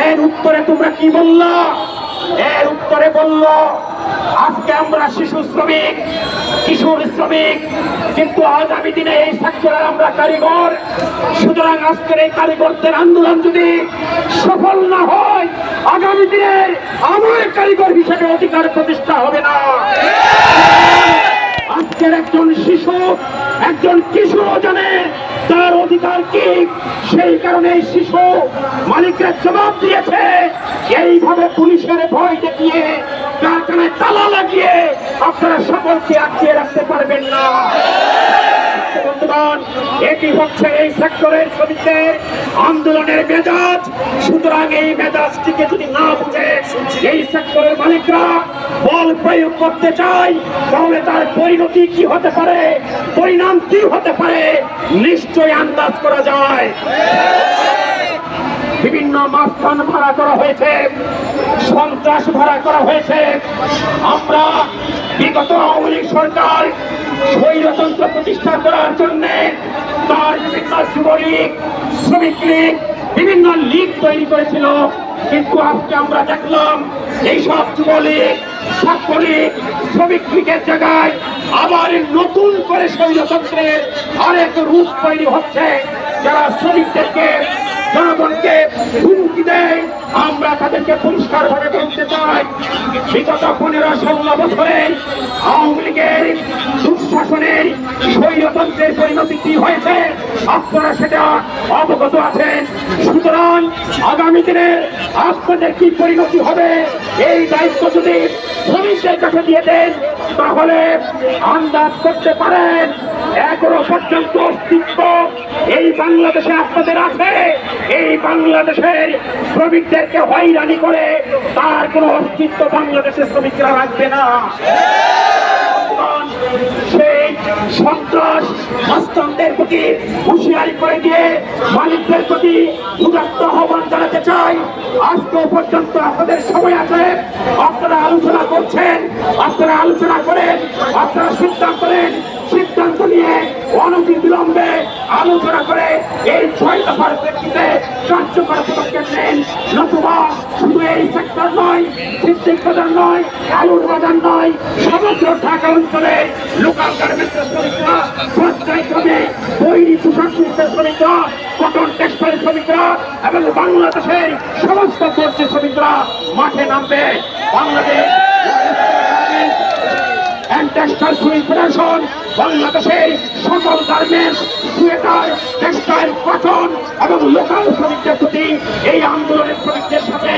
এর উত্তরে তোমরা কি বললা? এর উত্তরে বলল আজকে আমরা শিশু শ্রমিক, কিশোর শ্রমিক, কিন্তু আগামী দিনে এই সেক্টরে আমরা কারিগর। সুতরাং আজকের এই কারিগরদের আন্দোলন যদি সফল না হয়, আগামী দিনে আমার কারিগর হিসেবে অধিকার প্রতিষ্ঠা হবে না। আজকের একজন শিশু, একজন কিশোর জানে তার অধিকার কি, সেই কারণে শিশু মালিকরা জবাব দিয়েছে। এইভাবে পুলিশের ভয় দেখিয়ে, কারখানায় তালা লাগিয়ে আপনারা সকলকে আটকিয়ে রাখতে পারবেন না। বন্ধুগণ, এটি হচ্ছে এই সেক্টরের শ্রমিকদের আন্দোলনের মেজাজ। সুতরাং এই মেজাজটিকে যদি না বুঝে এই সেক্টরের মালিকরা বল প্রয়োগ করতে চায়, তাহলে তার পরিণতি কি হতে পারে, পরিণাম কি হতে পারে নিশ্চয়ই আন্দাজ করা যায়। বিভিন্ন মাস্তান ভাড়া করা হয়েছে, সন্ত্রাস ভাড়া করা হয়েছে। আমরা বিগত আওয়ামী লীগ সরকার স্বৈরতন্ত্র প্রতিষ্ঠা করার জন্য তার বিভিন্ন যুবলীগ, শ্রমিক লীগ, বিভিন্ন লীগ তৈরি করেছিল। কিন্তু আজকে আমরা দেখলাম এইসব যুবলীগ, ছাত্রলীগ, শ্রমিক লীগের জায়গায় আবার নতুন করে স্বৈরতন্ত্রের আরেক রূপ তৈরি হচ্ছে, যারা শ্রমিকদেরকে, জনগণকে হুমকি দেয়। আমরা তাদেরকে পরিষ্কার ভাবে বলতে চাই, বিগত 15-16 বছরে আওয়ামী লীগের দুঃশাসনের স্বৈরতন্ত্রের পরিণতি কি হয়েছে আপনারা সেটা অবগত আছেন। সুতরাং আগামী দিনে আপনাদের কি পরিণতি হবে এই দায়িত্ব যদি শ্রমিকদের কাছে দিয়ে দেন, তাহলে আন্দাজ করতে পারেন এখনো পর্যন্ত অস্তিত্ব এই বাংলাদেশে আপনাদের আছে। এই বাংলাদেশের শ্রমিকদেরকে হয়রানি করে তার কোনো অস্তিত্ব বাংলাদেশের শ্রমিকরা রাখবে না। সেই সন্ত্রাস হস্তান্তরের প্রতি হুঁশিয়ারি করে দিয়ে মালিকদের প্রতি উদাত্ত আহ্বান জানাতে চাই। আজকে পর্যন্ত আপনাদের সময় আছে, আপনারা আলোচনা করছেন, আপনারা আলোচনা করেন, আপনারা সিদ্ধান্ত করেন। সিদ্ধান্ত নিয়ে অনতিবিলম্বে আলোচনা করে এই 6 দফার প্রেক্ষিতে কার্যকর পদক্ষেপ নেন। নতুবা শুধু এই সেক্টর নয়, সিদ্দিক বাজার নয়, আলুর বাজার নয়, সমগ্র ঢাকা অঞ্চলে লোকাল গার্মেন্টসের শ্রমিকরা, সরকারি শ্রমিক, তৈরি পোশাক শিল্পের শ্রমিকরা, কটন টেক্সটাইল শ্রমিকরা এবং বাংলাদেশের সমস্ত পর্যায়ের শ্রমিকরা মাঠে নামবে। বাংলাদেশ টেক্সটাইল শ্রমিক ফেডারেশন বাংলাদেশের সকল গার্মেন্টস, সোয়েটার, টেক্সটাইল, কটন এবং লোকাল শ্রমিকদের প্রতি এই আন্দোলনের শ্রমিকদের সাথে